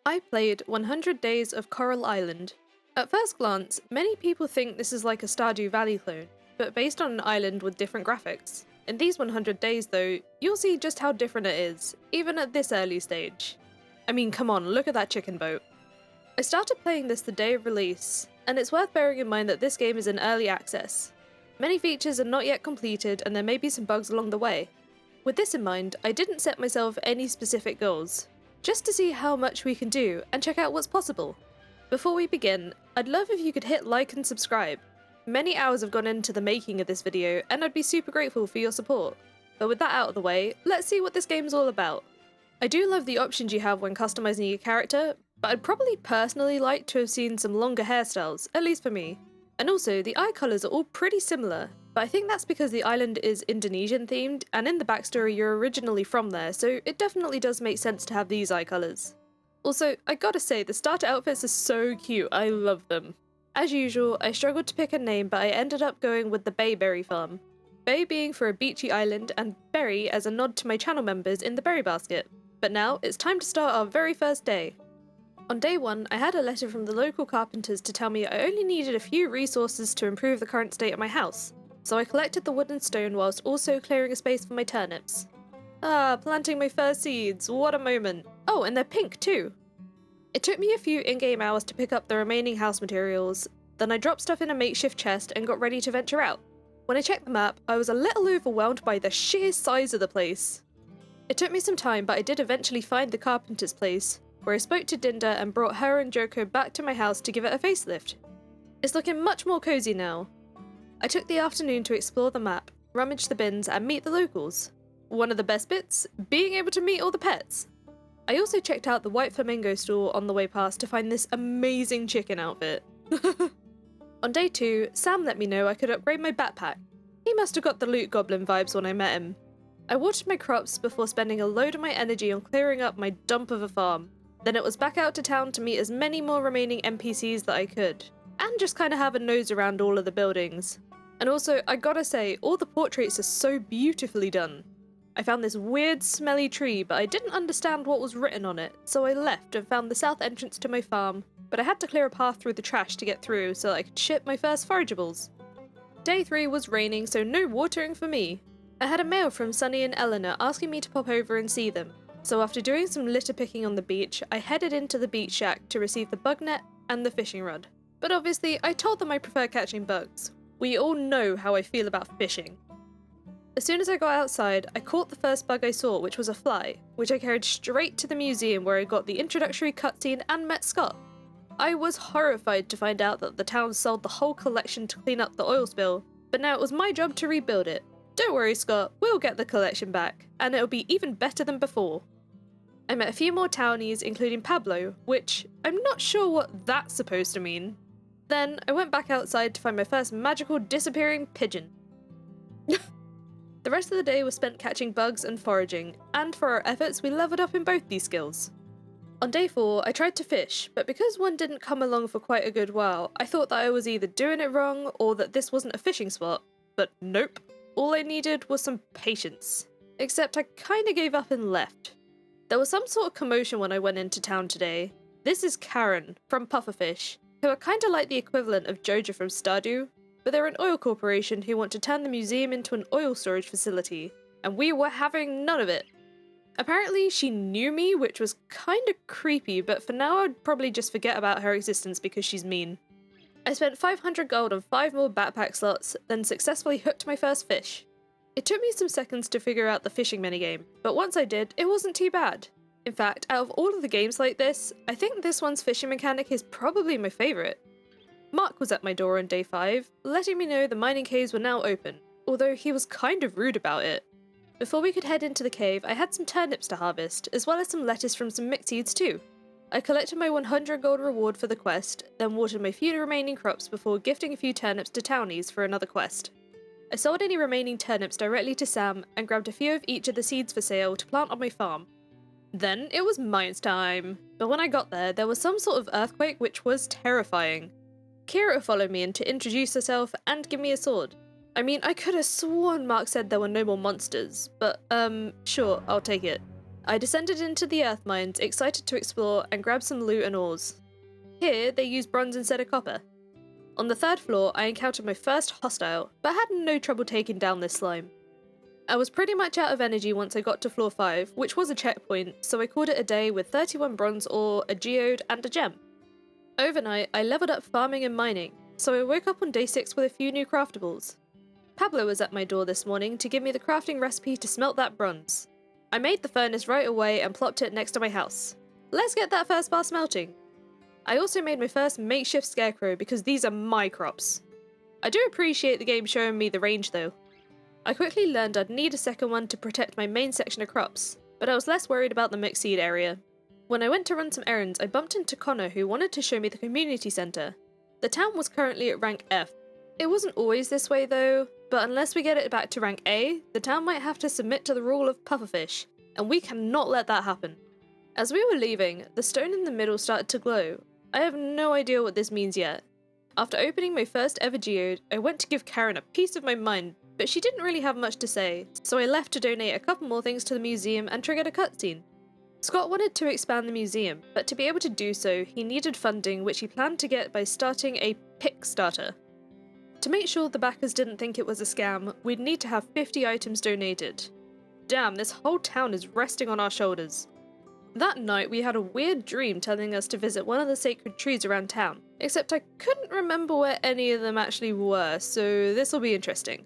I played 100 Days of Coral Island. At first glance, many people think this is like a Stardew Valley clone, but based on an island with different graphics. In these 100 days though, you'll see just how different it is, even at this early stage. I mean, come on, look at that chicken boat. I started playing this the day of release, and it's worth bearing in mind that this game is in early access. Many features are not yet completed and there may be some bugs along the way. With this in mind, I didn't set myself any specific goals, just to see how much we can do and check out what's possible. Before we begin, I'd love if you could hit like and subscribe. Many hours have gone into the making of this video and I'd be super grateful for your support. But with that out of the way, let's see what this game's all about. I do love the options you have when customizing your character, but I'd probably personally like to have seen some longer hairstyles, at least for me. And also, the eye colours are all pretty similar, but I think that's because the island is Indonesian themed, and in the backstory you're originally from there, so it definitely does make sense to have these eye colours. Also, I gotta say, the starter outfits are so cute, I love them. As usual, I struggled to pick a name, but I ended up going with the Bayberry Farm. Bay being for a beachy island, and berry as a nod to my channel members in the berry basket. But now, it's time to start our very first day. On day 1, I had a letter from the local carpenters to tell me I only needed a few resources to improve the current state of my house, so I collected the wood and stone whilst also clearing a space for my turnips. Planting my first seeds, what a moment. Oh, and they're pink too. It took me a few in-game hours to pick up the remaining house materials, then I dropped stuff in a makeshift chest and got ready to venture out. When I checked the map, I was a little overwhelmed by the sheer size of the place. It took me some time, but I did eventually find the carpenter's place, where I spoke to Dinda and brought her and Joko back to my house to give it a facelift. It's looking much more cozy now. I took the afternoon to explore the map, rummage the bins and meet the locals. One of the best bits, being able to meet all the pets. I also checked out the White Flamingo store on the way past to find this amazing chicken outfit. On day 2, Sam let me know I could upgrade my backpack. He must have got the loot goblin vibes when I met him. I watered my crops before spending a load of my energy on clearing up my dump of a farm. Then it was back out to town to meet as many more remaining NPCs that I could, and just kind of have a nose around all of the buildings. And also, I gotta say, all the portraits are so beautifully done. I found this weird smelly tree, but I didn't understand what was written on it, so I left and found the south entrance to my farm, but I had to clear a path through the trash to get through so that I could ship my first forageables. Day 3 was raining, so no watering for me. I had a mail from Sunny and Eleanor asking me to pop over and see them. So after doing some litter picking on the beach, I headed into the beach shack to receive the bug net and the fishing rod. But obviously, I told them I prefer catching bugs. We all know how I feel about fishing. As soon as I got outside, I caught the first bug I saw, which was a fly, which I carried straight to the museum where I got the introductory cutscene and met Scott. I was horrified to find out that the town sold the whole collection to clean up the oil spill, but now it was my job to rebuild it. Don't worry, Scott, we'll get the collection back, and it'll be even better than before. I met a few more townies, including Pablo, which I'm not sure what that's supposed to mean. Then I went back outside to find my first magical disappearing pigeon. The rest of the day was spent catching bugs and foraging, and for our efforts we leveled up in both these skills. On day 4, I tried to fish, but because one didn't come along for quite a good while, I thought that I was either doing it wrong or that this wasn't a fishing spot. But nope. All I needed was some patience. Except I kinda gave up and left. There was some sort of commotion when I went into town today. This is Karen, from Pufferfish, who are kinda like the equivalent of Joja from Stardew, but they're an oil corporation who want to turn the museum into an oil storage facility, and we were having none of it. Apparently she knew me, which was kinda creepy, but for now I'd probably just forget about her existence because she's mean. I spent 500 gold on 5 more backpack slots, then successfully hooked my first fish. It took me some seconds to figure out the fishing minigame, but once I did, it wasn't too bad. In fact, out of all of the games like this, I think this one's fishing mechanic is probably my favourite. Mark was at my door on day 5, letting me know the mining caves were now open, although he was kind of rude about it. Before we could head into the cave, I had some turnips to harvest, as well as some lettuce from some mixed seeds too. I collected my 100 gold reward for the quest, then watered my few remaining crops before gifting a few turnips to townies for another quest. I sold any remaining turnips directly to Sam and grabbed a few of each of the seeds for sale to plant on my farm. Then it was mines time, but when I got there was some sort of earthquake which was terrifying. Kira followed me in to introduce herself and give me a sword. I mean, I could have sworn Mark said there were no more monsters, but sure, I'll take it. I descended into the earth mines, excited to explore and grab some loot and ores. Here, they use bronze instead of copper. On the 3rd floor, I encountered my first hostile, but had no trouble taking down this slime. I was pretty much out of energy once I got to floor 5, which was a checkpoint, so I called it a day with 31 bronze ore, a geode, and a gem. Overnight, I leveled up farming and mining, so I woke up on day 6 with a few new craftables. Pablo was at my door this morning to give me the crafting recipe to smelt that bronze. I made the furnace right away and plopped it next to my house. Let's get that first bar smelting. I also made my first makeshift scarecrow because these are my crops. I do appreciate the game showing me the range though. I quickly learned I'd need a second one to protect my main section of crops, but I was less worried about the mixed seed area. When I went to run some errands, I bumped into Connor who wanted to show me the community centre. The town was currently at rank F. It wasn't always this way though, but unless we get it back to rank A, the town might have to submit to the rule of pufferfish, and we cannot let that happen. As we were leaving, the stone in the middle started to glow. I have no idea what this means yet. After opening my first ever geode, I went to give Karen a piece of my mind, but she didn't really have much to say, so I left to donate a couple more things to the museum and triggered a cutscene. Scott wanted to expand the museum, but to be able to do so, he needed funding which he planned to get by starting a Pickstarter. To make sure the backers didn't think it was a scam, we'd need to have 50 items donated. Damn, this whole town is resting on our shoulders. That night we had a weird dream telling us to visit one of the sacred trees around town, except I couldn't remember where any of them actually were, so this'll be interesting.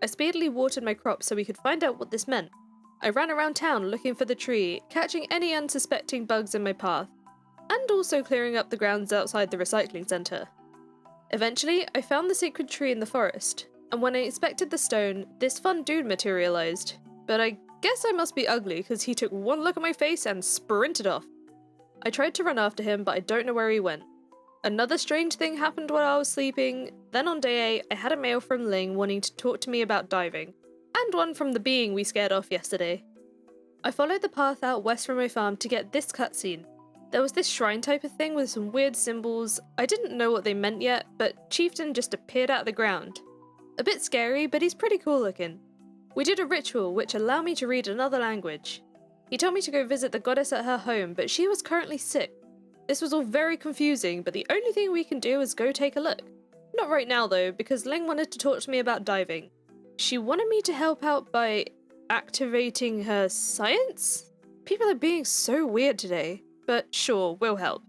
I speedily watered my crops so we could find out what this meant. I ran around town looking for the tree, catching any unsuspecting bugs in my path, and also clearing up the grounds outside the recycling centre. Eventually, I found the sacred tree in the forest, and when I inspected the stone, this fun dude materialised, but I guess I must be ugly because he took one look at my face and sprinted off. I tried to run after him, but I don't know where he went. Another strange thing happened while I was sleeping. Then on day 8, I had a mail from Ling wanting to talk to me about diving, and one from the being we scared off yesterday. I followed the path out west from my farm to get this cutscene. There was this shrine type of thing with some weird symbols. I didn't know what they meant yet, but Chieftain just appeared out of the ground. A bit scary, but he's pretty cool looking. We did a ritual which allowed me to read another language. He told me to go visit the goddess at her home, but she was currently sick. This was all very confusing, but the only thing we can do is go take a look. Not right now though, because Ling wanted to talk to me about diving. She wanted me to help out by activating her science? People are being so weird today, but sure, we'll help.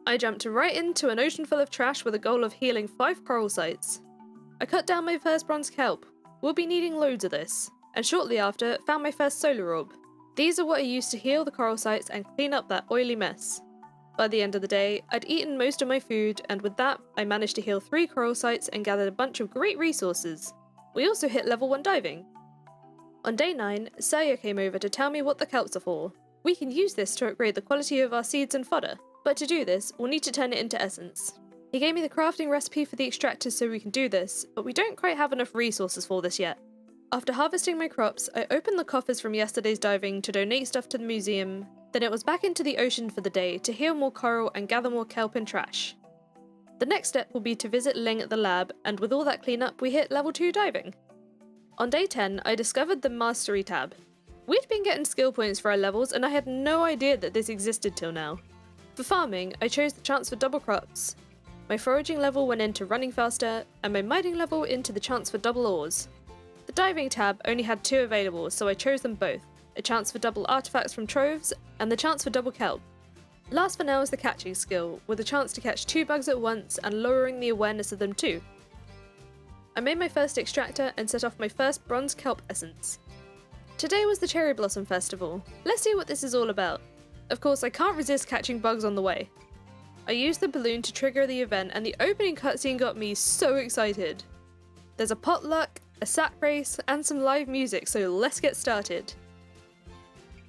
I jumped right into an ocean full of trash with a goal of healing 5 coral sites. I cut down my first bronze kelp. We'll be needing loads of this. And shortly after, found my first solar orb. These are what I used to heal the coral sites and clean up that oily mess. By the end of the day, I'd eaten most of my food, and with that, I managed to heal 3 coral sites and gathered a bunch of great resources. We also hit level 1 diving. On day 9, Saya came over to tell me what the kelps are for. We can use this to upgrade the quality of our seeds and fodder, but to do this, we'll need to turn it into essence. He gave me the crafting recipe for the extractors so we can do this, but we don't quite have enough resources for this yet. After harvesting my crops, I opened the coffers from yesterday's diving to donate stuff to the museum, then it was back into the ocean for the day to heal more coral and gather more kelp and trash. The next step will be to visit Ling at the lab, and with all that cleanup, we hit level 2 diving. On day 10, I discovered the Mastery tab. We'd been getting skill points for our levels, and I had no idea that this existed till now. For farming, I chose the chance for double crops. My foraging level went into running faster, and my mining level into the chance for double ores. The diving tab only had 2 available, so I chose them both, a chance for double artifacts from troves, and the chance for double kelp. Last for now is the catching skill, with a chance to catch 2 bugs at once and lowering the awareness of them too. I made my first extractor and set off my first bronze kelp essence. Today was the Cherry Blossom Festival. Let's see what this is all about. Of course, I can't resist catching bugs on the way. I used the balloon to trigger the event, and the opening cutscene got me so excited. There's a potluck, a sack race, and some live music, so let's get started.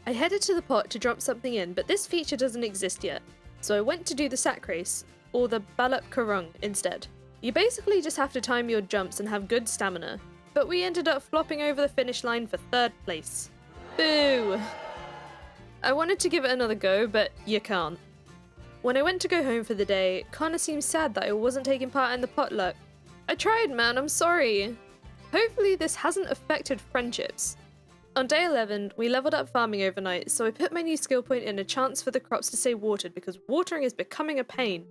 I headed to the pot to drop something in, but this feature doesn't exist yet, so I went to do the sack race, or the balap karung instead. You basically just have to time your jumps and have good stamina, but we ended up flopping over the finish line for 3rd place. Boo! I wanted to give it another go, but you can't. When I went to go home for the day, Connor seemed sad that I wasn't taking part in the potluck. I tried, man, I'm sorry. Hopefully this hasn't affected friendships. On day 11, we leveled up farming overnight, so I put my new skill point in a chance for the crops to stay watered because watering is becoming a pain.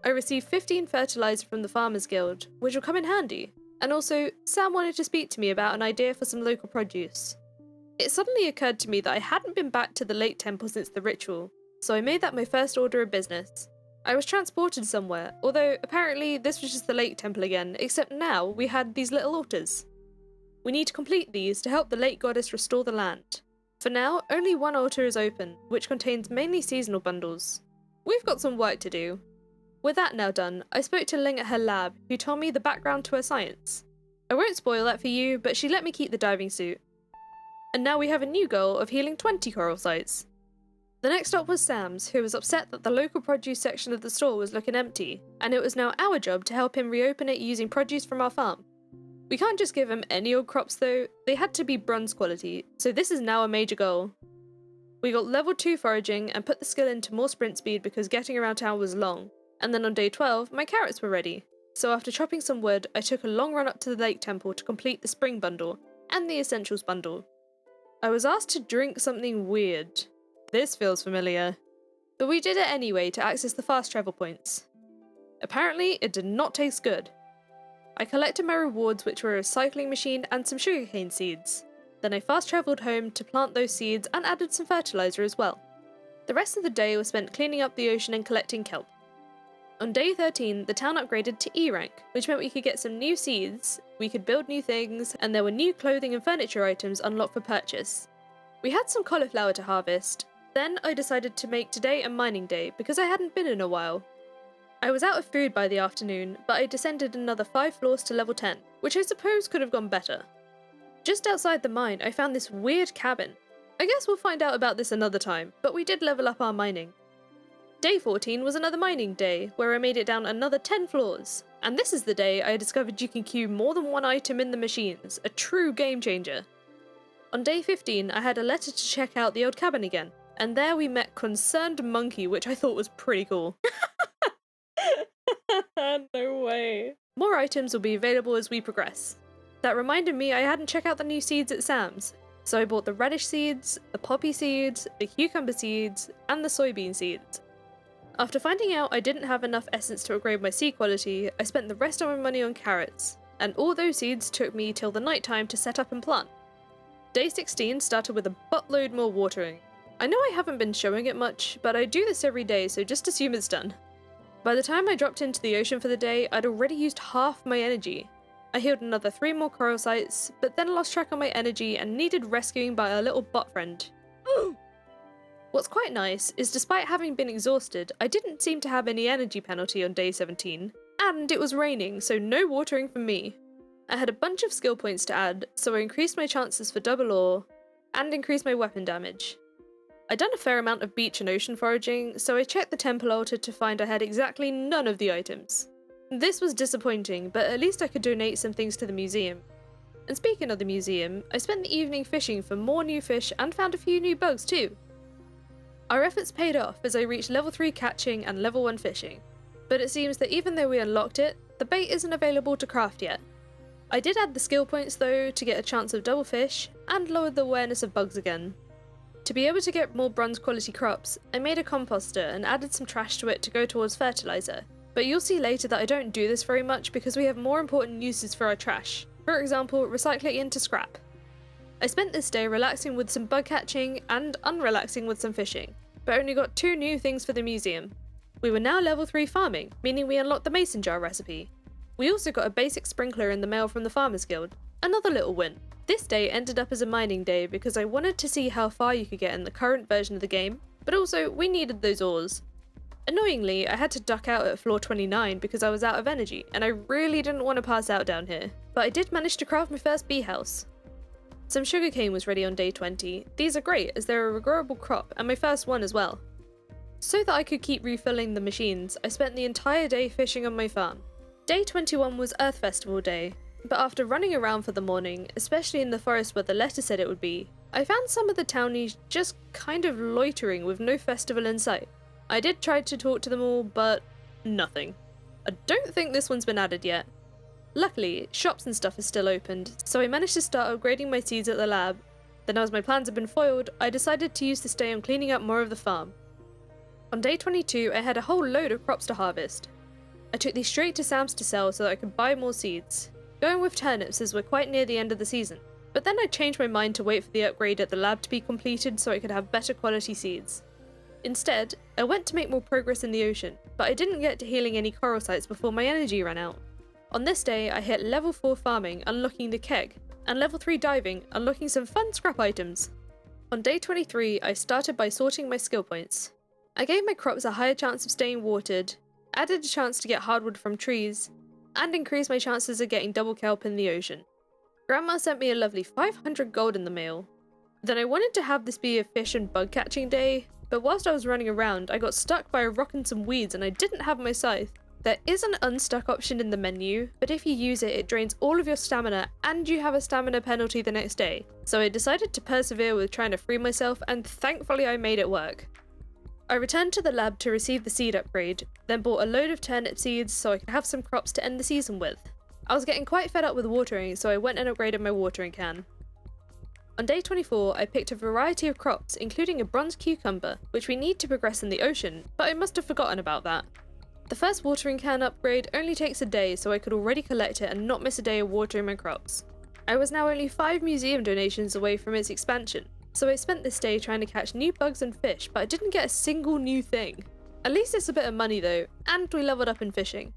I received 15 fertilizer from the Farmers Guild, which will come in handy. And also, Sam wanted to speak to me about an idea for some local produce. It suddenly occurred to me that I hadn't been back to the Lake Temple since the ritual, so I made that my first order of business. I was transported somewhere, although apparently this was just the Lake Temple again, except now we had these little altars. We need to complete these to help the Lake Goddess restore the land. For now, only one altar is open, which contains mainly seasonal bundles. We've got some work to do. With that now done, I spoke to Ling at her lab, who told me the background to her science. I won't spoil that for you, but she let me keep the diving suit. And now we have a new goal of healing 20 coral sites. The next stop was Sam's, who was upset that the local produce section of the store was looking empty, and it was now our job to help him reopen it using produce from our farm. We can't just give him any old crops though, they had to be bronze quality, so this is now a major goal. We got level 2 foraging and put the skill into more sprint speed because getting around town was long, and then on day 12, my carrots were ready. So after chopping some wood, I took a long run up to the Lake Temple to complete the Spring Bundle, and the Essentials Bundle. I was asked to drink something weird. This feels familiar. But we did it anyway to access the fast travel points. Apparently, it did not taste good. I collected my rewards, which were a recycling machine and some sugarcane seeds. Then I fast travelled home to plant those seeds and added some fertiliser as well. The rest of the day was spent cleaning up the ocean and collecting kelp. On day 13, the town upgraded to E rank, which meant we could get some new seeds, we could build new things, and there were new clothing and furniture items unlocked for purchase. We had some cauliflower to harvest. Then I decided to make today a mining day because I hadn't been in a while. I was out of food by the afternoon, but I descended another 5 floors to level 10, which I suppose could have gone better. Just outside the mine, I found this weird cabin. I guess we'll find out about this another time, but we did level up our mining. Day 14 was another mining day, where I made it down another 10 floors. And this is the day I discovered you can queue more than one item in the machines, a true game changer. On day 15, I had a letter to check out the old cabin again, and there we met Concerned Monkey, which I thought was pretty cool. No way. More items will be available as we progress. That reminded me I hadn't checked out the new seeds at Sam's, so I bought the radish seeds, the poppy seeds, the cucumber seeds, and the soybean seeds. After finding out I didn't have enough essence to upgrade my seed quality, I spent the rest of my money on carrots, and all those seeds took me till the night time to set up and plant. Day 16 started with a buttload more watering. I know I haven't been showing it much, but I do this every day, so just assume it's done. By the time I dropped into the ocean for the day, I'd already used half my energy. I healed another 3 more coral sites, but then lost track of my energy and needed rescuing by a little bot friend. What's quite nice is despite having been exhausted, I didn't seem to have any energy penalty on day 17, and it was raining, so no watering for me. I had a bunch of skill points to add, so I increased my chances for double ore, and increased my weapon damage. I'd done a fair amount of beach and ocean foraging, so I checked the temple altar to find I had exactly none of the items. This was disappointing, but at least I could donate some things to the museum. And speaking of the museum, I spent the evening fishing for more new fish and found a few new bugs too. Our efforts paid off as I reached level 3 catching and level 1 fishing, but it seems that even though we unlocked it, the bait isn't available to craft yet. I did add the skill points though to get a chance of double fish, and lowered the awareness of bugs again. To be able to get more bronze quality crops, I made a composter and added some trash to it to go towards fertilizer, but you'll see later that I don't do this very much because we have more important uses for our trash, for example recycling it into scrap. I spent this day relaxing with some bug catching and unrelaxing with some fishing, but only got 2 new things for the museum. We were now level 3 farming, meaning we unlocked the mason jar recipe. We also got a basic sprinkler in the mail from the Farmers Guild, another little win. This day ended up as a mining day because I wanted to see how far you could get in the current version of the game, but also we needed those ores. Annoyingly, I had to duck out at floor 29 because I was out of energy, and I really didn't want to pass out down here, but I did manage to craft my first bee house. Some sugarcane was ready on day 20. These are great as they're a regrowable crop and my first one as well. So that I could keep refilling the machines, I spent the entire day fishing on my farm. Day 21 was Earth Festival Day, but after running around for the morning, especially in the forest where the letter said it would be, I found some of the townies just kind of loitering with no festival in sight. I did try to talk to them all, but nothing. I don't think this one's been added yet. Luckily, shops and stuff are still opened, so I managed to start upgrading my seeds at the lab. Then as my plans had been foiled, I decided to use this day on cleaning up more of the farm. On day 22, I had a whole load of crops to harvest. I took these straight to Sam's to sell so that I could buy more seeds, going with turnips as we're quite near the end of the season. But then I changed my mind to wait for the upgrade at the lab to be completed so I could have better quality seeds. Instead, I went to make more progress in the ocean, but I didn't get to healing any coral sites before my energy ran out. On this day, I hit level 4 farming, unlocking the keg, and level 3 diving, unlocking some fun scrap items. On day 23, I started by sorting my skill points. I gave my crops a higher chance of staying watered, added a chance to get hardwood from trees, and increased my chances of getting double kelp in the ocean. Grandma sent me a lovely 500 gold in the mail. Then I wanted to have this be a fish and bug catching day, but whilst I was running around, I got stuck by a rock and some weeds and I didn't have my scythe. There is an unstuck option in the menu, but if you use it, it drains all of your stamina and you have a stamina penalty the next day. So I decided to persevere with trying to free myself, and thankfully I made it work. I returned to the lab to receive the seed upgrade, then bought a load of turnip seeds so I could have some crops to end the season with. I was getting quite fed up with watering, so I went and upgraded my watering can. On day 24, I picked a variety of crops, including a bronze cucumber, which we need to progress in the ocean, but I must have forgotten about that. The first watering can upgrade only takes a day, so I could already collect it and not miss a day of watering my crops. I was now only 5 museum donations away from its expansion, so I spent this day trying to catch new bugs and fish, but I didn't get a single new thing. At least it's a bit of money though, and we leveled up in fishing.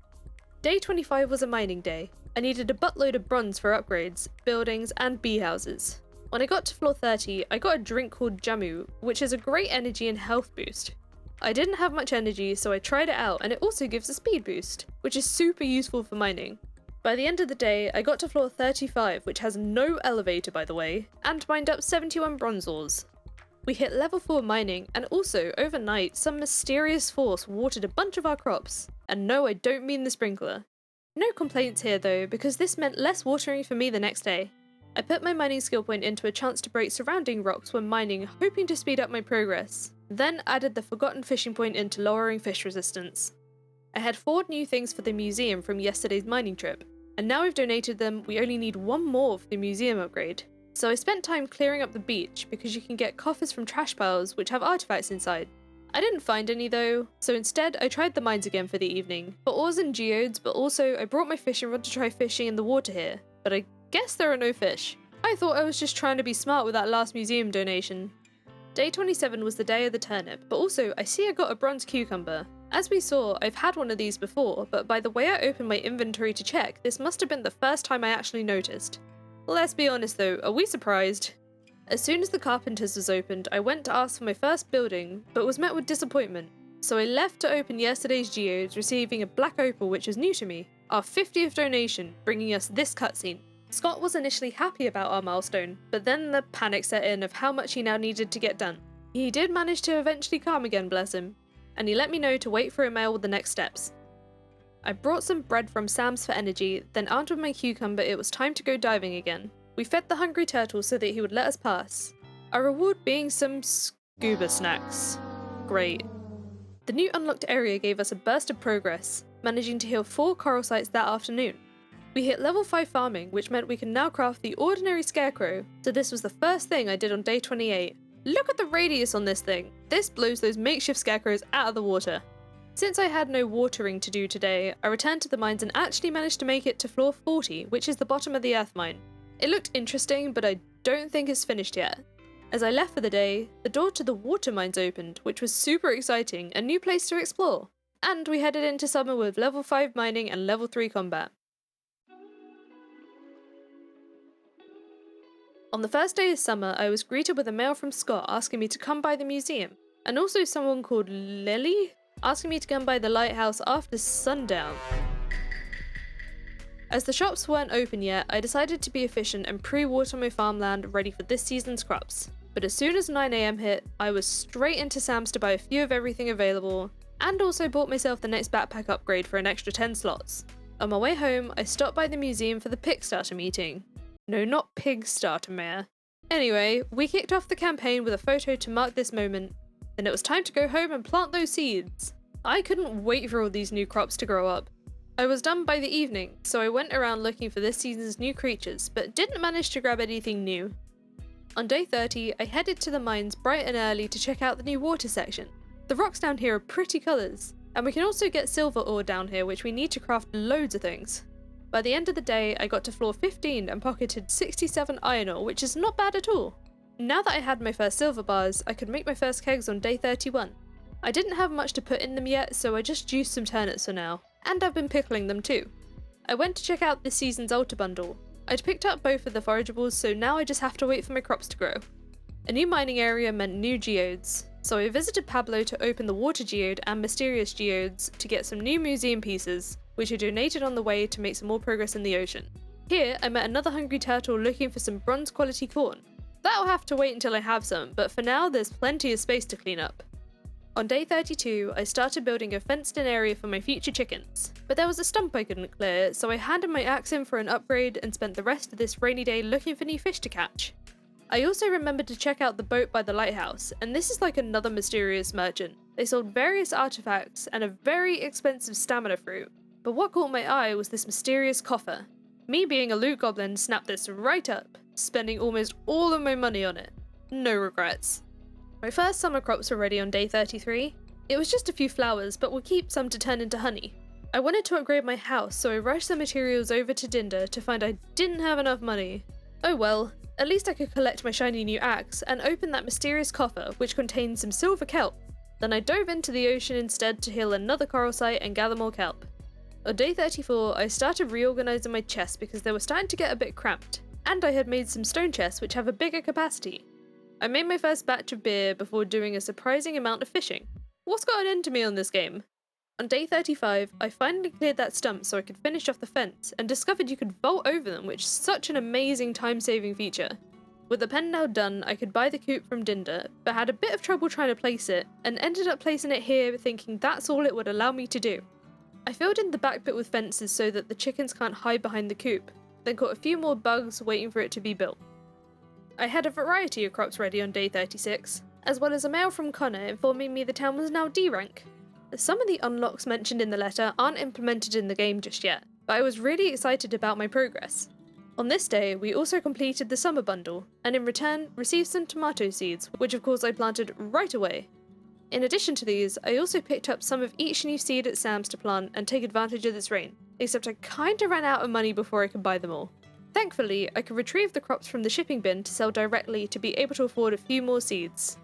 Day 25 was a mining day. I needed a buttload of bronze for upgrades, buildings, and bee houses. When I got to floor 30, I got a drink called Jamu, which is a great energy and health boost. I didn't have much energy, so I tried it out, and it also gives a speed boost, which is super useful for mining. By the end of the day, I got to floor 35, which has no elevator by the way, and mined up 71 bronze ores. We hit level 4 mining, and also, overnight, some mysterious force watered a bunch of our crops. And no, I don't mean the sprinkler. No complaints here though, because this meant less watering for me the next day. I put my mining skill point into a chance to break surrounding rocks when mining, hoping to speed up my progress. Then added the forgotten fishing point into lowering fish resistance. I had 4 new things for the museum from yesterday's mining trip, and now we've donated them, we only need 1 more for the museum upgrade. So I spent time clearing up the beach because you can get coffers from trash piles which have artifacts inside. I didn't find any though, so instead I tried the mines again for the evening, for ores and geodes, but also I brought my fishing rod to try fishing in the water here, but I guess there are no fish. I thought I was just trying to be smart with that last museum donation. Day 27 was the day of the turnip, but also I see I got a bronze cucumber. As we saw, I've had one of these before, but by the way I opened my inventory to check, this must have been the first time I actually noticed. Let's be honest though, are we surprised? As soon as the carpenter's was opened, I went to ask for my first building, but was met with disappointment. So I left to open yesterday's geodes, receiving a black opal which was new to me, our 50th donation, bringing us this cutscene. Scott was initially happy about our milestone, but then the panic set in of how much he now needed to get done. He did manage to eventually calm again, bless him, and he let me know to wait for a mail with the next steps. I brought some bread from Sam's for energy, then armed with my cucumber it was time to go diving again. We fed the hungry turtle so that he would let us pass. Our reward being some scuba snacks. Great. The new unlocked area gave us a burst of progress, managing to heal 4 coral sites that afternoon. We hit level 5 farming, which meant we can now craft the ordinary scarecrow, so this was the first thing I did on day 28. Look at the radius on this thing! This blows those makeshift scarecrows out of the water. Since I had no watering to do today, I returned to the mines and actually managed to make it to floor 40, which is the bottom of the earth mine. It looked interesting, but I don't think it's finished yet. As I left for the day, the door to the water mines opened, which was super exciting, a new place to explore. And we headed into summer with level 5 mining and level 3 combat. On the first day of summer, I was greeted with a mail from Scott asking me to come by the museum, and also someone called Lily asking me to come by the lighthouse after sundown. As the shops weren't open yet, I decided to be efficient and pre-water my farmland ready for this season's crops. But as soon as 9 AM hit, I was straight into Sam's to buy a few of everything available, and also bought myself the next backpack upgrade for an extra 10 slots. On my way home, I stopped by the museum for the pig starter meeting. No, not pig starter mare. Anyway, we kicked off the campaign with a photo to mark this moment, and it was time to go home and plant those seeds. I couldn't wait for all these new crops to grow up. I was done by the evening, so I went around looking for this season's new creatures, but didn't manage to grab anything new. On day 30, I headed to the mines bright and early to check out the new water section. The rocks down here are pretty colours, and we can also get silver ore down here which we need to craft loads of things. By the end of the day, I got to floor 15 and pocketed 67 iron ore, which is not bad at all. Now that I had my first silver bars, I could make my first kegs on day 31. I didn't have much to put in them yet, so I just juiced some turnips for now, and I've been pickling them too. I went to check out this season's altar bundle. I'd picked up both of the forageables, so now I just have to wait for my crops to grow. A new mining area meant new geodes, so I visited Pablo to open the water geode and mysterious geodes to get some new museum pieces, which I donated on the way to make some more progress in the ocean. Here, I met another hungry turtle looking for some bronze quality corn. That'll have to wait until I have some, but for now there's plenty of space to clean up. On day 32, I started building a fenced-in area for my future chickens, but there was a stump I couldn't clear, so I handed my axe in for an upgrade and spent the rest of this rainy day looking for new fish to catch. I also remembered to check out the boat by the lighthouse, and this is like another mysterious merchant. They sold various artifacts and a very expensive stamina fruit, but what caught my eye was this mysterious coffer. Me being a loot goblin snapped this right up, spending almost all of my money on it. No regrets. My first summer crops were ready on day 33. It was just a few flowers, but we'll keep some to turn into honey. I wanted to upgrade my house, so I rushed the materials over to Dinda to find I didn't have enough money. Oh well, at least I could collect my shiny new axe and open that mysterious coffer, which contained some silver kelp. Then I dove into the ocean instead to heal another coral site and gather more kelp. On day 34, I started reorganising my chests because they were starting to get a bit cramped, and I had made some stone chests which have a bigger capacity. I made my first batch of beer before doing a surprising amount of fishing. What's gotten into me on this game? On day 35, I finally cleared that stump so I could finish off the fence, and discovered you could vault over them, which is such an amazing time-saving feature. With the pen now done, I could buy the coop from Dinda, but had a bit of trouble trying to place it, and ended up placing it here thinking that's all it would allow me to do. I filled in the back bit with fences so that the chickens can't hide behind the coop, then caught a few more bugs waiting for it to be built. I had a variety of crops ready on day 36, as well as a mail from Connor informing me the town was now D rank. Some of the unlocks mentioned in the letter aren't implemented in the game just yet, but I was really excited about my progress. On this day, we also completed the summer bundle, and in return received some tomato seeds, which of course I planted right away. In addition to these, I also picked up some of each new seed at Sam's to plant and take advantage of this rain, except I kinda ran out of money before I could buy them all. Thankfully, I could retrieve the crops from the shipping bin to sell directly to be able to afford a few more seeds.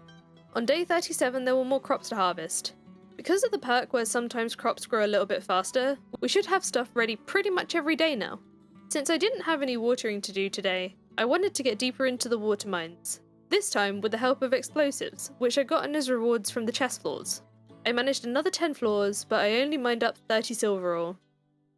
On day 37 there were more crops to harvest. Because of the perk where sometimes crops grow a little bit faster, we should have stuff ready pretty much every day now. Since I didn't have any watering to do today, I wanted to get deeper into the water mines. This time with the help of explosives, which I gotten as rewards from the chest floors. I managed another 10 floors, but I only mined up 30 silver ore.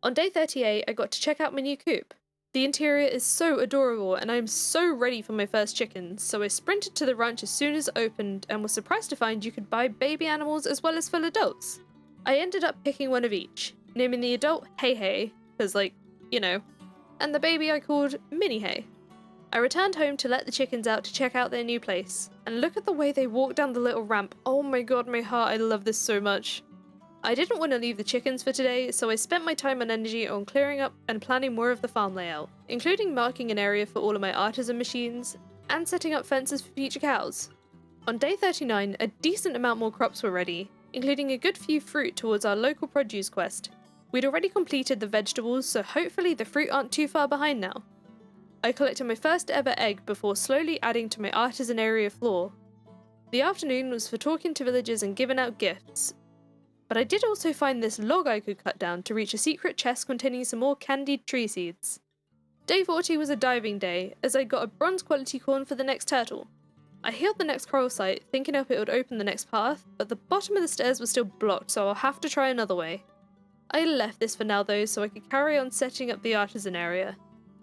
On day 38 I got to check out my new coop. The interior is so adorable and I am so ready for my first chickens, so I sprinted to the ranch as soon as it opened and was surprised to find you could buy baby animals as well as full adults. I ended up picking one of each, naming the adult Hey Hey, because and the baby I called Mini Hey. I returned home to let the chickens out to check out their new place, and look at the way they walk down the little ramp. Oh my god, my heart, I love this so much. I didn't want to leave the chickens for today, so I spent my time and energy on clearing up and planning more of the farm layout, including marking an area for all of my artisan machines, and setting up fences for future cows. On day 39, a decent amount more crops were ready, including a good few fruit towards our local produce quest. We'd already completed the vegetables, so hopefully the fruit aren't too far behind now. I collected my first ever egg before slowly adding to my artisan area floor. The afternoon was for talking to villagers and giving out gifts, but I did also find this log I could cut down to reach a secret chest containing some more candied tree seeds. Day 40 was a diving day, as I got a bronze quality corn for the next turtle. I healed the next coral site, thinking up it would open the next path, but the bottom of the stairs was still blocked, so I'll have to try another way. I left this for now though, so I could carry on setting up the artisan area.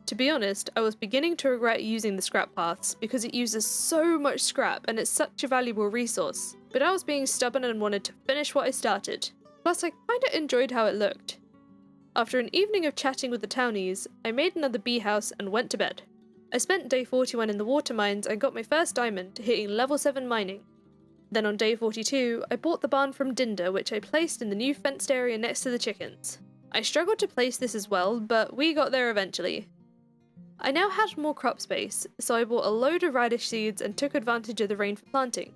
To be honest, I was beginning to regret using the scrap paths, because it uses so much scrap and it's such a valuable resource, but I was being stubborn and wanted to finish what I started. Plus I kinda enjoyed how it looked. After an evening of chatting with the townies, I made another bee house and went to bed. I spent day 41 in the water mines and got my first diamond, hitting level 7 mining. Then on day 42, I bought the barn from Dinda, which I placed in the new fenced area next to the chickens. I struggled to place this as well, but we got there eventually. I now had more crop space, so I bought a load of radish seeds and took advantage of the rain for planting.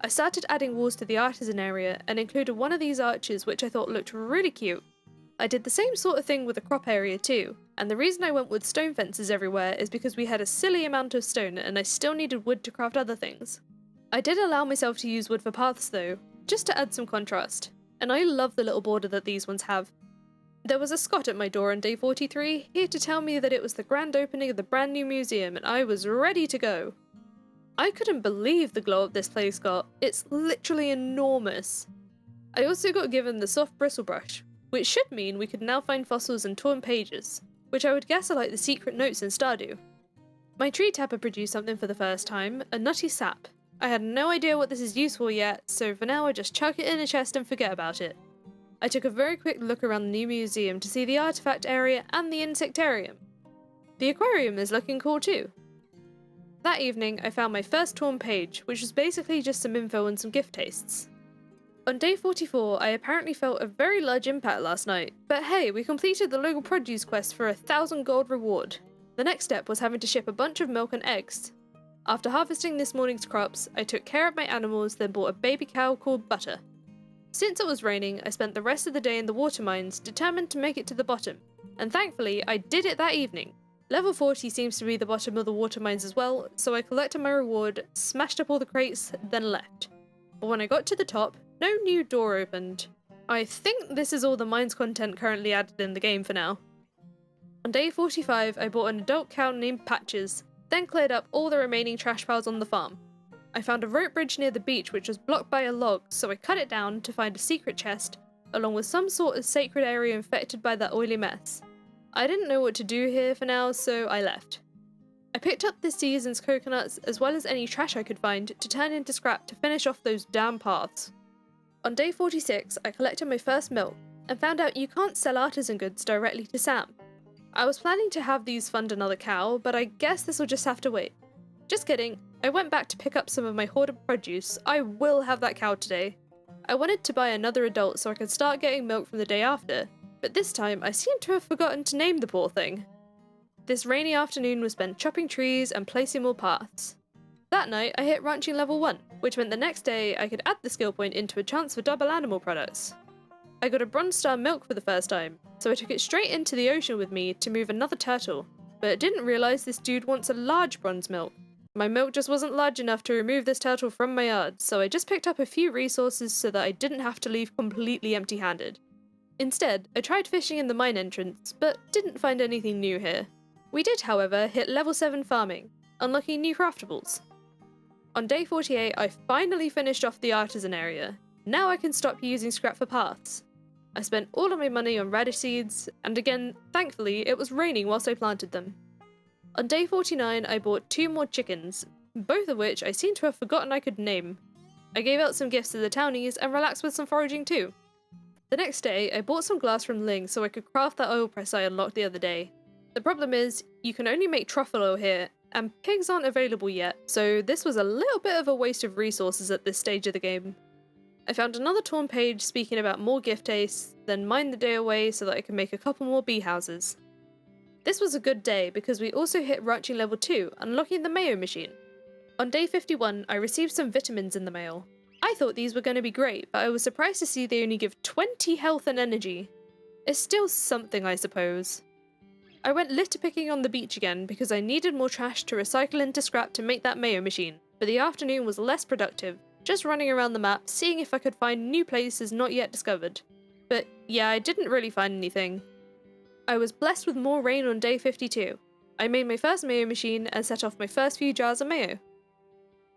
I started adding walls to the artisan area and included one of these arches which I thought looked really cute. I did the same sort of thing with the crop area too, and the reason I went with stone fences everywhere is because we had a silly amount of stone and I still needed wood to craft other things. I did allow myself to use wood for paths though, just to add some contrast, and I love the little border that these ones have. There was a Scot at my door on day 43, here to tell me that it was the grand opening of the brand new museum and I was ready to go. I couldn't believe the glow up this place got, it's literally enormous. I also got given the soft bristle brush, which should mean we could now find fossils and torn pages, which I would guess are like the secret notes in Stardew. My tree tapper produced something for the first time, a nutty sap. I had no idea what this is used for yet, so for now I just chuck it in a chest and forget about it. I took a very quick look around the new museum to see the artifact area and the insectarium. The aquarium is looking cool too. That evening I found my first torn page, which was basically just some info and some gift tastes. On day 44 I apparently felt a very large impact last night, but hey, we completed the local produce quest for 1,000 gold reward. The next step was having to ship a bunch of milk and eggs. After harvesting this morning's crops, I took care of my animals, then bought a baby cow called Butter. Since it was raining, I spent the rest of the day in the water mines, determined to make it to the bottom, and thankfully I did it that evening. Level 40 seems to be the bottom of the water mines as well, so I collected my reward, smashed up all the crates, then left. But when I got to the top, no new door opened. I think this is all the mines content currently added in the game for now. On day 45, I bought an adult cow named Patches, then cleared up all the remaining trash piles on the farm. I found a rope bridge near the beach which was blocked by a log, so I cut it down to find a secret chest, along with some sort of sacred area infected by that oily mess. I didn't know what to do here for now, so I left. I picked up this season's coconuts as well as any trash I could find to turn into scrap to finish off those damn paths. On day 46, I collected my first milk and found out you can't sell artisan goods directly to Sam. I was planning to have these fund another cow, but I guess this will just have to wait. Just kidding, I went back to pick up some of my hoarded produce. I will have that cow today. I wanted to buy another adult so I could start getting milk from the day after, but this time I seem to have forgotten to name the poor thing. This rainy afternoon was spent chopping trees and placing more paths. That night I hit ranching level 1, which meant the next day I could add the skill point into a chance for double animal products. I got a bronze star milk for the first time, so I took it straight into the ocean with me to move another turtle, but didn't realise this dude wants a large bronze milk. My milk just wasn't large enough to remove this turtle from my yard, so I just picked up a few resources so that I didn't have to leave completely empty-handed. Instead, I tried fishing in the mine entrance, but didn't find anything new here. We did, however, hit level 7 farming, unlocking new craftables. On day 48, I finally finished off the artisan area. Now I can stop using scrap for paths. I spent all of my money on radish seeds, and again, thankfully, it was raining whilst I planted them. On day 49, I bought 2 more chickens, both of which I seem to have forgotten I could name. I gave out some gifts to the townies and relaxed with some foraging too. The next day, I bought some glass from Ling so I could craft that oil press I unlocked the other day. The problem is, you can only make truffle oil here, and pigs aren't available yet, so this was a little bit of a waste of resources at this stage of the game. I found another torn page speaking about more gift tastes, then mined the day away so that I could make a couple more bee houses. This was a good day because we also hit ranching level 2, unlocking the mayo machine. On day 51, I received some vitamins in the mail. I thought these were going to be great, but I was surprised to see they only give 20 health and energy. It's still something, I suppose. I went litter picking on the beach again because I needed more trash to recycle into scrap to make that mayo machine, but the afternoon was less productive, just running around the map seeing if I could find new places not yet discovered. But yeah, I didn't really find anything. I was blessed with more rain on day 52. I made my first mayo machine and set off my first few jars of mayo.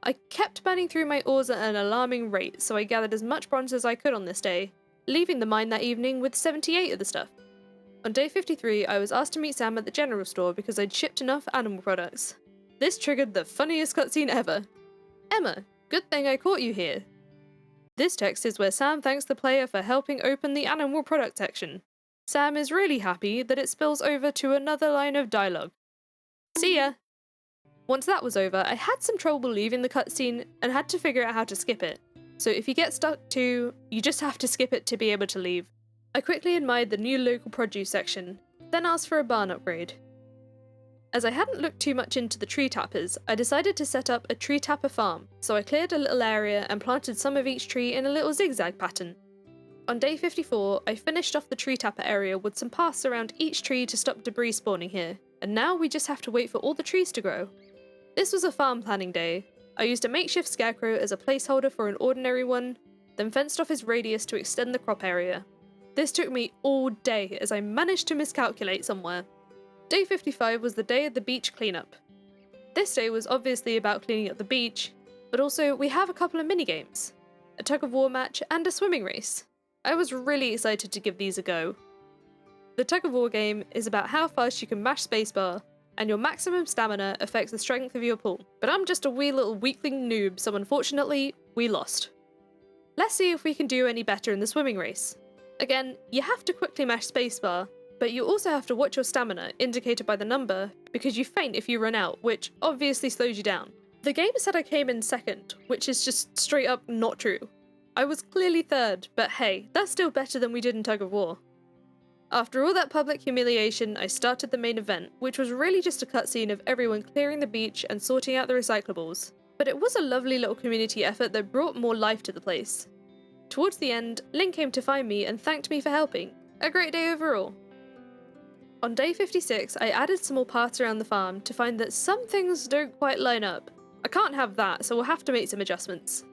I kept burning through my ores at an alarming rate, so I gathered as much bronze as I could on this day, leaving the mine that evening with 78 of the stuff. On day 53, I was asked to meet Sam at the general store because I'd shipped enough animal products. This triggered the funniest cutscene ever. Emma, good thing I caught you here. This text is where Sam thanks the player for helping open the animal product section. Sam is really happy that it spills over to another line of dialogue. See ya! Once that was over, I had some trouble leaving the cutscene and had to figure out how to skip it. So if you get stuck too, you just have to skip it to be able to leave. I quickly admired the new local produce section, then asked for a barn upgrade. As I hadn't looked too much into the tree tappers, I decided to set up a tree tapper farm, so I cleared a little area and planted some of each tree in a little zigzag pattern. On day 54, I finished off the tree tapper area with some paths around each tree to stop debris spawning here, and now we just have to wait for all the trees to grow. This was a farm planning day. I used a makeshift scarecrow as a placeholder for an ordinary one, then fenced off his radius to extend the crop area. This took me all day as I managed to miscalculate somewhere. Day 55 was the day of the beach cleanup. This day was obviously about cleaning up the beach, but also we have a couple of minigames, a tug-of-war match and a swimming race. I was really excited to give these a go. The tug-of-war game is about how fast you can mash spacebar, and your maximum stamina affects the strength of your pull, but I'm just a wee little weakling noob, so unfortunately, we lost. Let's see if we can do any better in the swimming race. Again, you have to quickly mash spacebar, but you also have to watch your stamina, indicated by the number, because you faint if you run out, which obviously slows you down. The game said I came in second, which is just straight up not true. I was clearly third, but hey, that's still better than we did in Tug of War. After all that public humiliation, I started the main event, which was really just a cutscene of everyone clearing the beach and sorting out the recyclables. But it was a lovely little community effort that brought more life to the place. Towards the end, Link came to find me and thanked me for helping. A great day overall. On day 56, I added some more paths around the farm to find that some things don't quite line up. I can't have that, so we'll have to make some adjustments.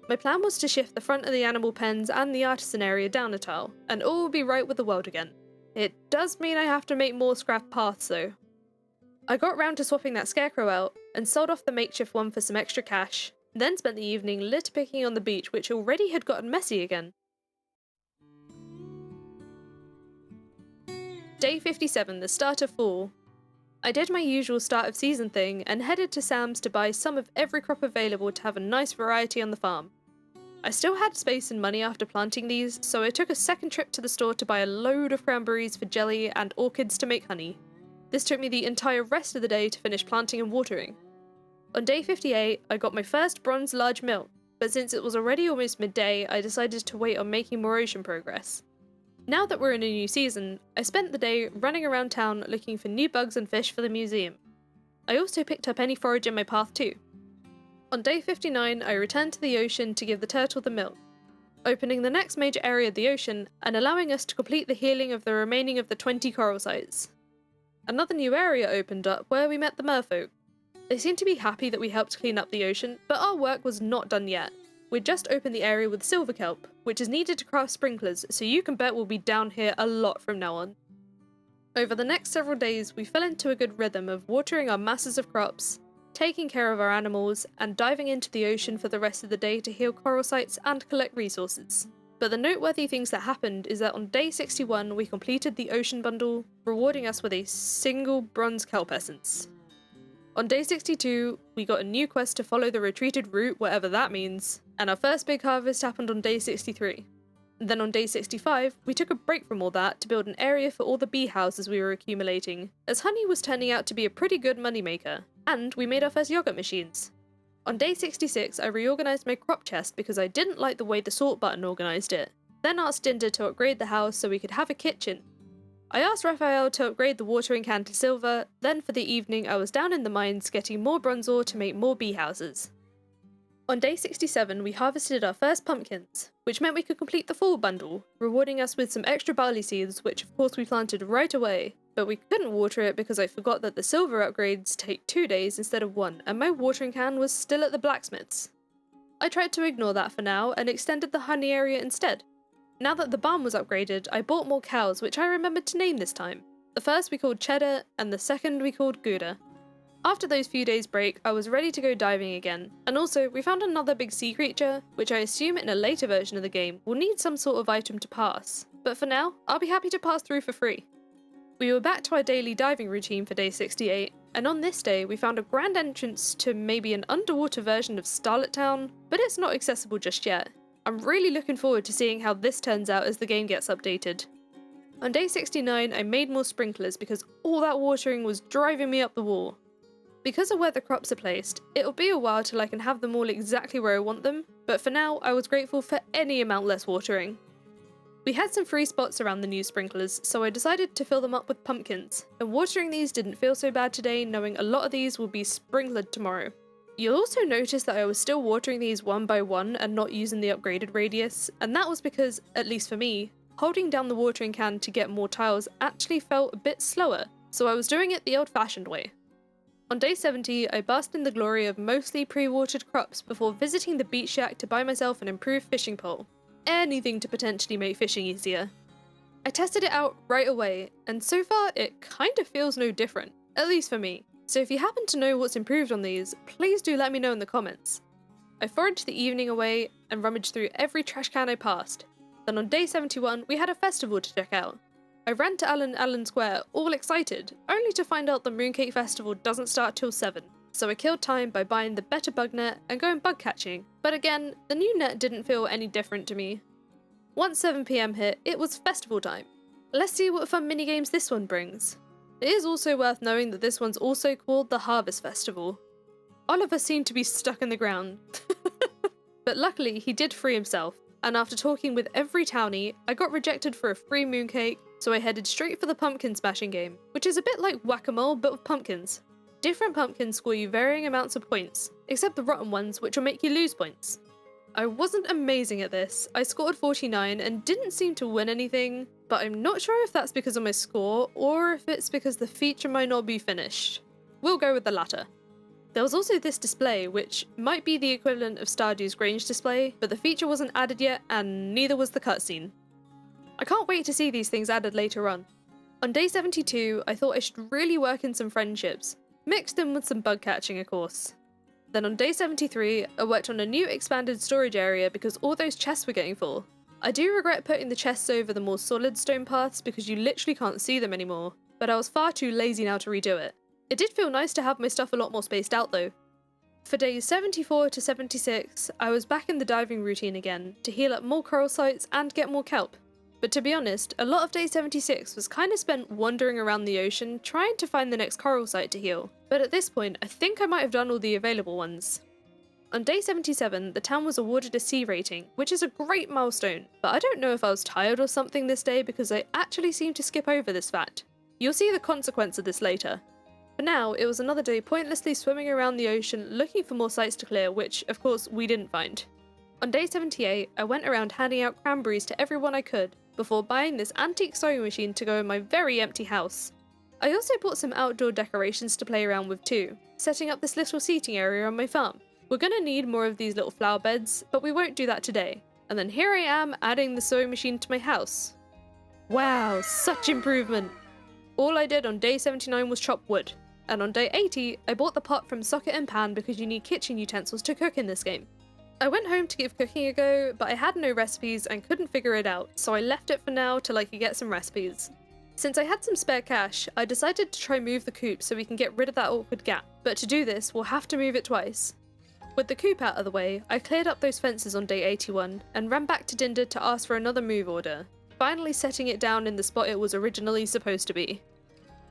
My plan was to shift the front of the animal pens and the artisan area down a tile, and all will be right with the world again. It does mean I have to make more scrap paths though. I got round to swapping that scarecrow out, and sold off the makeshift one for some extra cash, then spent the evening litter picking on the beach, which already had gotten messy again. Day 57, the start of fall. I did my usual start of season thing and headed to Sam's to buy some of every crop available to have a nice variety on the farm. I still had space and money after planting these, so I took a second trip to the store to buy a load of cranberries for jelly and orchids to make honey. This took me the entire rest of the day to finish planting and watering. On day 58, I got my first bronze large mill, but since it was already almost midday, I decided to wait on making more ocean progress. Now that we're in a new season, I spent the day running around town looking for new bugs and fish for the museum. I also picked up any forage in my path too. On day 59, I returned to the ocean to give the turtle the mill, opening the next major area of the ocean and allowing us to complete the healing of the remaining of the 20 coral sites. Another new area opened up where we met the merfolk. They seemed to be happy that we helped clean up the ocean, but our work was not done yet. We'd just opened the area with silver kelp, which is needed to craft sprinklers, so you can bet we'll be down here a lot from now on. Over the next several days, we fell into a good rhythm of watering our masses of crops, taking care of our animals, and diving into the ocean for the rest of the day to heal coral sites and collect resources. But the noteworthy things that happened is that on day 61 we completed the ocean bundle, rewarding us with a single bronze kelp essence. On day 62, we got a new quest to follow the retreated route, whatever that means, and our first big harvest happened on day 63. Then on day 65, we took a break from all that to build an area for all the bee houses we were accumulating, as honey was turning out to be a pretty good moneymaker, and we made our first yogurt machines. On day 66, I reorganised my crop chest because I didn't like the way the sort button organised it, then asked Dinder to upgrade the house so we could have a kitchen. I asked Raphael to upgrade the watering can to silver, then for the evening I was down in the mines getting more bronze ore to make more bee houses. On day 67 we harvested our first pumpkins, which meant we could complete the fall bundle, rewarding us with some extra barley seeds which of course we planted right away, but we couldn't water it because I forgot that the silver upgrades take 2 days instead of 1 and my watering can was still at the blacksmith's. I tried to ignore that for now and extended the honey area instead. Now that the barn was upgraded, I bought more cows, which I remembered to name this time. The first we called Cheddar, and the second we called Gouda. After those few days break, I was ready to go diving again, and also we found another big sea creature, which I assume in a later version of the game will need some sort of item to pass, but for now, I'll be happy to pass through for free. We were back to our daily diving routine for day 68, and on this day we found a grand entrance to maybe an underwater version of Starlet Town, but it's not accessible just yet. I'm really looking forward to seeing how this turns out as the game gets updated. On day 69 I made more sprinklers because all that watering was driving me up the wall. Because of where the crops are placed, it'll be a while till I can have them all exactly where I want them, but for now I was grateful for any amount less watering. We had some free spots around the new sprinklers, so I decided to fill them up with pumpkins, and watering these didn't feel so bad today, knowing a lot of these will be sprinklered tomorrow. You'll also notice that I was still watering these one by one and not using the upgraded radius, and that was because, at least for me, holding down the watering can to get more tiles actually felt a bit slower, so I was doing it the old-fashioned way. On day 70, I basked in the glory of mostly pre-watered crops before visiting the beach shack to buy myself an improved fishing pole. Anything to potentially make fishing easier. I tested it out right away, and so far it kind of feels no different, at least for me. So if you happen to know what's improved on these, please do let me know in the comments. I foraged the evening away and rummaged through every trash can I passed. Then on day 71, we had a festival to check out. I ran to Allen Square, all excited, only to find out the Mooncake Festival doesn't start till 7. So I killed time by buying the better bug net and going bug catching, but again, the new net didn't feel any different to me. Once 7 PM hit, it was festival time. Let's see what fun minigames this one brings. It is also worth knowing that this one's also called the Harvest Festival. Oliver seemed to be stuck in the ground. But luckily, he did free himself, and after talking with every townie, I got rejected for a free mooncake, so I headed straight for the pumpkin smashing game, which is a bit like whack-a-mole but with pumpkins. Different pumpkins score you varying amounts of points, except the rotten ones, which will make you lose points. I wasn't amazing at this. I scored 49 and didn't seem to win anything, but I'm not sure if that's because of my score or if it's because the feature might not be finished. We'll go with the latter. There was also this display, which might be the equivalent of Stardew's Grange display, but the feature wasn't added yet and neither was the cutscene. I can't wait to see these things added later on. On day 72, I thought I should really work in some friendships. Mixed in with some bug catching, of course. Then on day 73, I worked on a new expanded storage area because all those chests were getting full. I do regret putting the chests over the more solid stone paths because you literally can't see them anymore, but I was far too lazy now to redo it. It did feel nice to have my stuff a lot more spaced out though. For days 74 to 76, I was back in the diving routine again to heal up more coral sites and get more kelp. But to be honest, a lot of day 76 was kind of spent wandering around the ocean trying to find the next coral site to heal, but at this point I think I might have done all the available ones. On day 77, the town was awarded a C rating, which is a great milestone, but I don't know if I was tired or something this day because I actually seemed to skip over this fact. You'll see the consequence of this later. For now, it was another day pointlessly swimming around the ocean looking for more sites to clear, which of course we didn't find. On day 78, I went around handing out cranberries to everyone I could, before buying this antique sewing machine to go in my very empty house. I also bought some outdoor decorations to play around with too, setting up this little seating area on my farm. We're gonna need more of these little flower beds, but we won't do that today. And then here I am adding the sewing machine to my house. Wow, such improvement! All I did on day 79 was chop wood, and on day 80 I bought the pot from Socket and Pan because you need kitchen utensils to cook in this game. I went home to give cooking a go, but I had no recipes and couldn't figure it out, so I left it for now till I could get some recipes. Since I had some spare cash, I decided to try move the coop so we can get rid of that awkward gap, but to do this we'll have to move it twice. With the coop out of the way, I cleared up those fences on day 81 and ran back to Dinder to ask for another move order, finally setting it down in the spot it was originally supposed to be.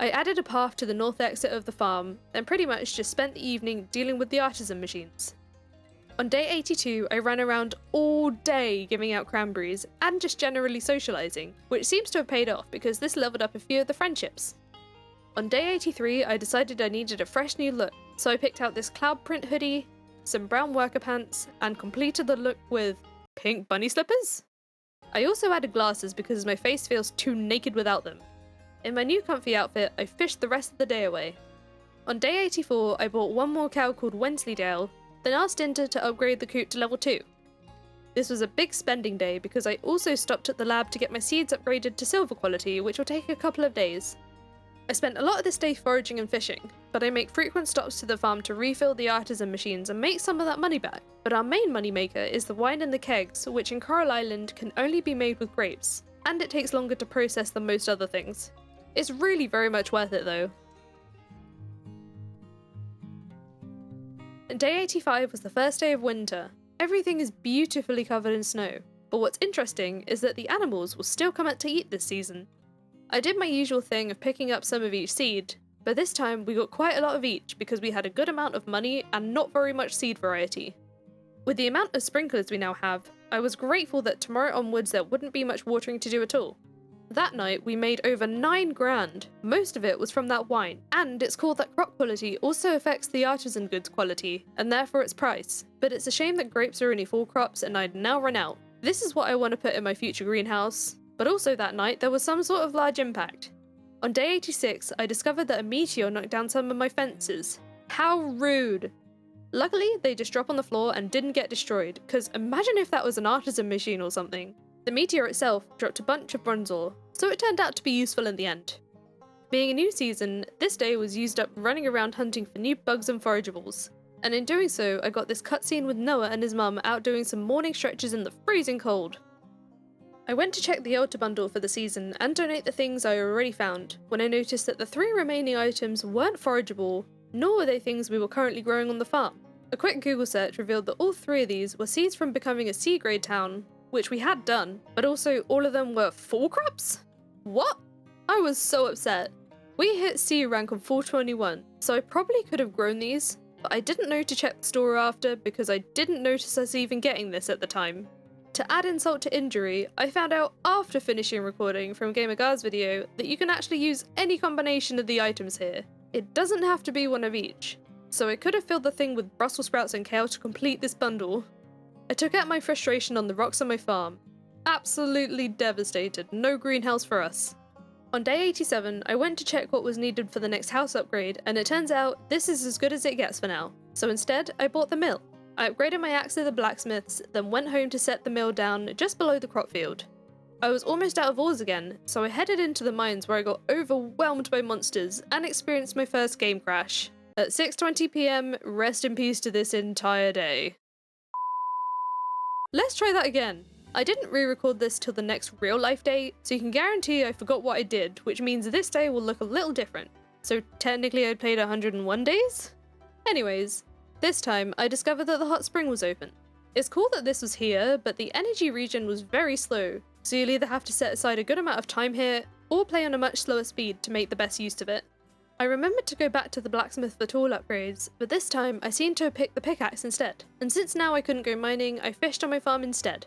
I added a path to the north exit of the farm, and pretty much just spent the evening dealing with the artisan machines. On day 82, I ran around all day giving out cranberries and just generally socialising, which seems to have paid off because this leveled up a few of the friendships. On day 83, I decided I needed a fresh new look, so I picked out this cloud print hoodie, some brown worker pants, and completed the look with pink bunny slippers? I also added glasses because my face feels too naked without them. In my new comfy outfit, I fished the rest of the day away. On day 84, I bought one more cow called Wensleydale, then asked Dinder to upgrade the coop to level 2. This was a big spending day because I also stopped at the lab to get my seeds upgraded to silver quality, which will take a couple of days. I spent a lot of this day foraging and fishing, but I make frequent stops to the farm to refill the artisan machines and make some of that money back. But our main money maker is the wine in the kegs, which in Coral Island can only be made with grapes, and it takes longer to process than most other things. It's really very much worth it though. Day 85 was the first day of winter. Everything is beautifully covered in snow, but what's interesting is that the animals will still come out to eat this season. I did my usual thing of picking up some of each seed, but this time we got quite a lot of each because we had a good amount of money and not very much seed variety. With the amount of sprinklers we now have, I was grateful that tomorrow onwards there wouldn't be much watering to do at all. That night, we made over 9 grand. Most of it was from that wine, and it's cool that crop quality also affects the artisan goods quality, and therefore its price. But it's a shame that grapes are only fall crops and I'd now run out. This is what I want to put in my future greenhouse. But also that night, there was some sort of large impact. On day 86, I discovered that a meteor knocked down some of my fences. How rude! Luckily, they just drop on the floor and didn't get destroyed, because imagine if that was an artisan machine or something. The meteor itself dropped a bunch of bronze ore, so it turned out to be useful in the end. Being a new season, this day was used up running around hunting for new bugs and forageables. And in doing so, I got this cutscene with Noah and his mum out doing some morning stretches in the freezing cold. I went to check the altar bundle for the season and donate the things I already found, when I noticed that the 3 remaining items weren't forageable, nor were they things we were currently growing on the farm. A quick Google search revealed that all 3 of these were seeds from becoming a C-grade town, which we had done, but also all of them were fall crops? What? I was so upset. We hit C rank on 421, so I probably could have grown these, but I didn't know to check the store after because I didn't notice us even getting this at the time. To add insult to injury, I found out after finishing recording from GamerGuard's video that you can actually use any combination of the items here. It doesn't have to be one of each, so I could have filled the thing with Brussels sprouts and kale to complete this bundle. I took out my frustration on the rocks on my farm. Absolutely devastated, no greenhouse for us. On day 87, I went to check what was needed for the next house upgrade, and it turns out this is as good as it gets for now. So instead, I bought the mill. I upgraded my axe to the blacksmith's, then went home to set the mill down just below the crop field. I was almost out of ores again, so I headed into the mines where I got overwhelmed by monsters and experienced my first game crash. At 6:20 PM, rest in peace to this entire day. Let's try that again. I didn't re-record this till the next real life day, so you can guarantee I forgot what I did, which means this day will look a little different. So technically I played 101 days? Anyways, this time I discovered that the hot spring was open. It's cool that this was here, but the energy regen was very slow, so you'll either have to set aside a good amount of time here, or play on a much slower speed to make the best use of it. I remembered to go back to the blacksmith for tool upgrades, but this time I seemed to have picked the pickaxe instead, and since now I couldn't go mining, I fished on my farm instead.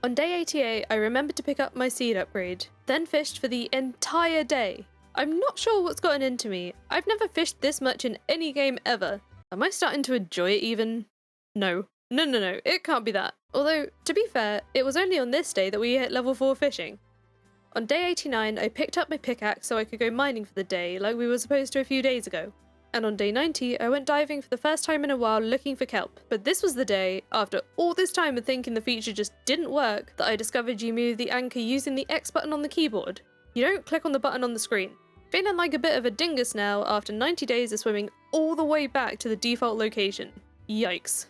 On day 88, I remembered to pick up my seed upgrade, then fished for the entire day. I'm not sure what's gotten into me. I've never fished this much in any game ever. Am I starting to enjoy it even? No, it can't be that. Although, to be fair, it was only on this day that we hit level 4 fishing. On day 89, I picked up my pickaxe so I could go mining for the day, like we were supposed to a few days ago. And on day 90, I went diving for the first time in a while looking for kelp. But this was the day, after all this time of thinking the feature just didn't work, that I discovered you move the anchor using the X button on the keyboard. You don't click on the button on the screen. Feeling like a bit of a dingus now after 90 days of swimming all the way back to the default location. Yikes.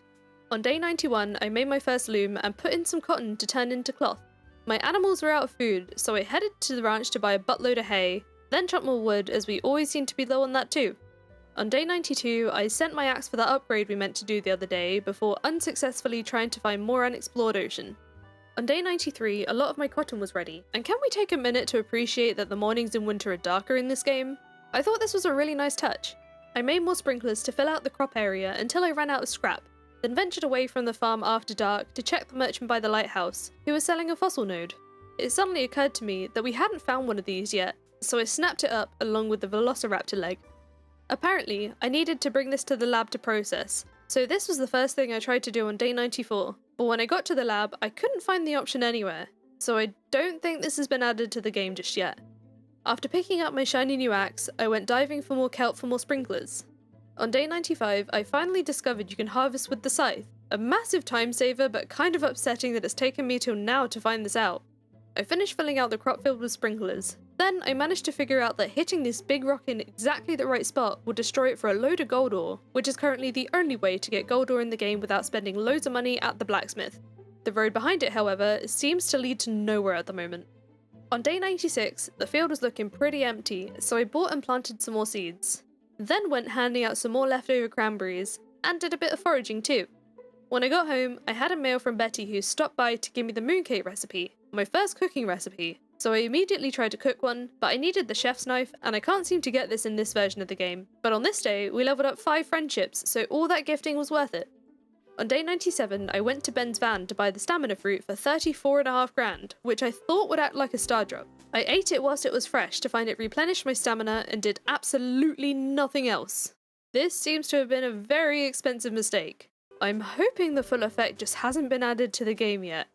On day 91, I made my first loom and put in some cotton to turn into cloth. My animals were out of food, so I headed to the ranch to buy a buttload of hay, then chop more wood as we always seem to be low on that too. On day 92, I sent my axe for that upgrade we meant to do the other day before unsuccessfully trying to find more unexplored ocean. On day 93, a lot of my cotton was ready, and can we take a minute to appreciate that the mornings in winter are darker in this game? I thought this was a really nice touch. I made more sprinklers to fill out the crop area until I ran out of scrap, then ventured away from the farm after dark to check the merchant by the lighthouse, who was selling a fossil node. It suddenly occurred to me that we hadn't found one of these yet, so I snapped it up along with the velociraptor leg. Apparently, I needed to bring this to the lab to process, so this was the first thing I tried to do on day 94, but when I got to the lab, I couldn't find the option anywhere, so I don't think this has been added to the game just yet. After picking up my shiny new axe, I went diving for more kelp for more sprinklers. On day 95, I finally discovered you can harvest with the scythe, a massive time saver but kind of upsetting that it's taken me till now to find this out. I finished filling out the crop field with sprinklers. Then I managed to figure out that hitting this big rock in exactly the right spot will destroy it for a load of gold ore, which is currently the only way to get gold ore in the game without spending loads of money at the blacksmith. The road behind it, however, seems to lead to nowhere at the moment. On day 96, the field was looking pretty empty, so I bought and planted some more seeds. Then went handing out some more leftover cranberries, and did a bit of foraging too. When I got home, I had a mail from Betty who stopped by to give me the mooncake recipe, my first cooking recipe, so I immediately tried to cook one, but I needed the chef's knife, and I can't seem to get this in this version of the game. But on this day, we leveled up 5 friendships, so all that gifting was worth it. On day 97, I went to Ben's van to buy the stamina fruit for 34.5 grand, which I thought would act like a star drop. I ate it whilst it was fresh to find it replenish my stamina and did absolutely nothing else. This seems to have been a very expensive mistake. I'm hoping the full effect just hasn't been added to the game yet.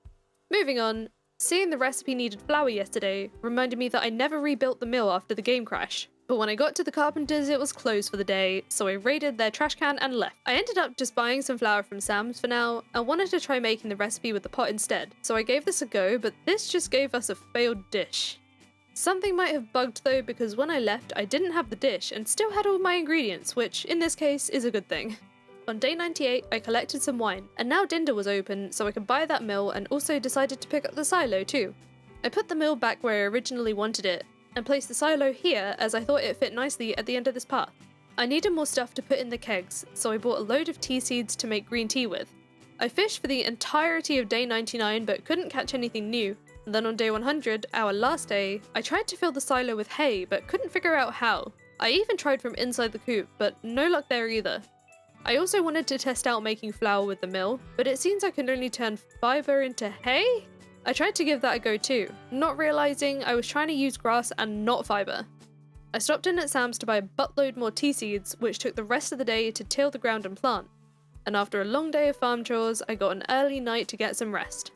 Moving on, seeing the recipe needed flour yesterday reminded me that I never rebuilt the mill after the game crash. But when I got to the carpenters, it was closed for the day, so I raided their trash can and left. I ended up just buying some flour from Sam's for now, and wanted to try making the recipe with the pot instead, so I gave this a go, but this just gave us a failed dish. Something might have bugged though, because when I left, I didn't have the dish and still had all my ingredients, which in this case is a good thing. On day 98, I collected some wine, and now Dinder was open, so I could buy that mill and also decided to pick up the silo too. I put the mill back where I originally wanted it, and placed the silo here as I thought it fit nicely at the end of this path. I needed more stuff to put in the kegs, so I bought a load of tea seeds to make green tea with. I fished for the entirety of day 99 but couldn't catch anything new. And then on day 100, our last day, I tried to fill the silo with hay but couldn't figure out how. I even tried from inside the coop, but no luck there either. I also wanted to test out making flour with the mill, but it seems I can only turn fiber into hay? I tried to give that a go too, not realising I was trying to use grass and not fibre. I stopped in at Sam's to buy a buttload more tea seeds, which took the rest of the day to till the ground and plant. And after a long day of farm chores, I got an early night to get some rest.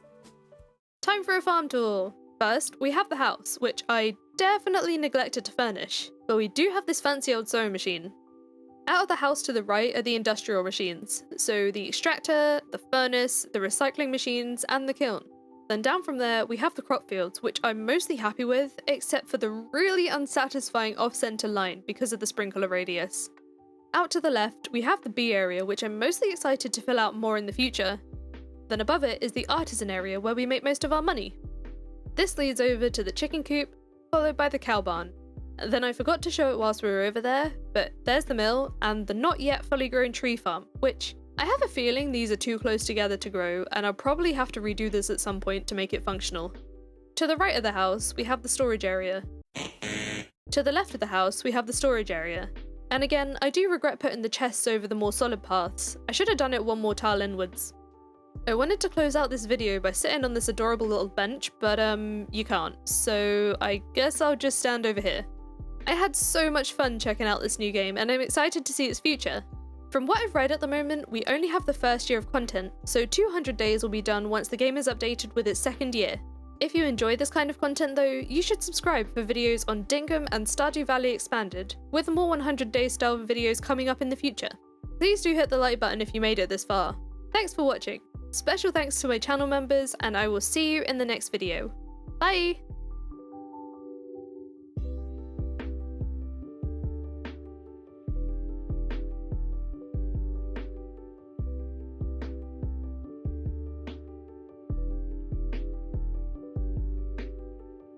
Time for a farm tour! First, we have the house, which I definitely neglected to furnish, but we do have this fancy old sewing machine. Out of the house to the right are the industrial machines, so the extractor, the furnace, the recycling machines, and the kiln. Then down from there, we have the crop fields, which I'm mostly happy with, except for the really unsatisfying off-center line because of the sprinkler radius. Out to the left, we have the bee area, which I'm mostly excited to fill out more in the future. Then above it is the artisan area, where we make most of our money. This leads over to the chicken coop, followed by the cow barn. Then I forgot to show it whilst we were over there, but there's the mill and the not yet fully grown tree farm, which I have a feeling these are too close together to grow, and I'll probably have to redo this at some point to make it functional. To the right of the house, we have the storage area. To the left of the house, we have the storage area. And again, I do regret putting the chests over the more solid paths. I should have done it one more tile inwards. I wanted to close out this video by sitting on this adorable little bench, but you can't, so I guess I'll just stand over here. I had so much fun checking out this new game, and I'm excited to see its future. From what I've read at the moment, we only have the first year of content, so 200 days will be done once the game is updated with its second year. If you enjoy this kind of content though, you should subscribe for videos on Dingham and Stardew Valley Expanded, with more 100 day style videos coming up in the future. Please do hit the like button if you made it this far. Thanks for watching. Special thanks to my channel members, and I will see you in the next video. Bye!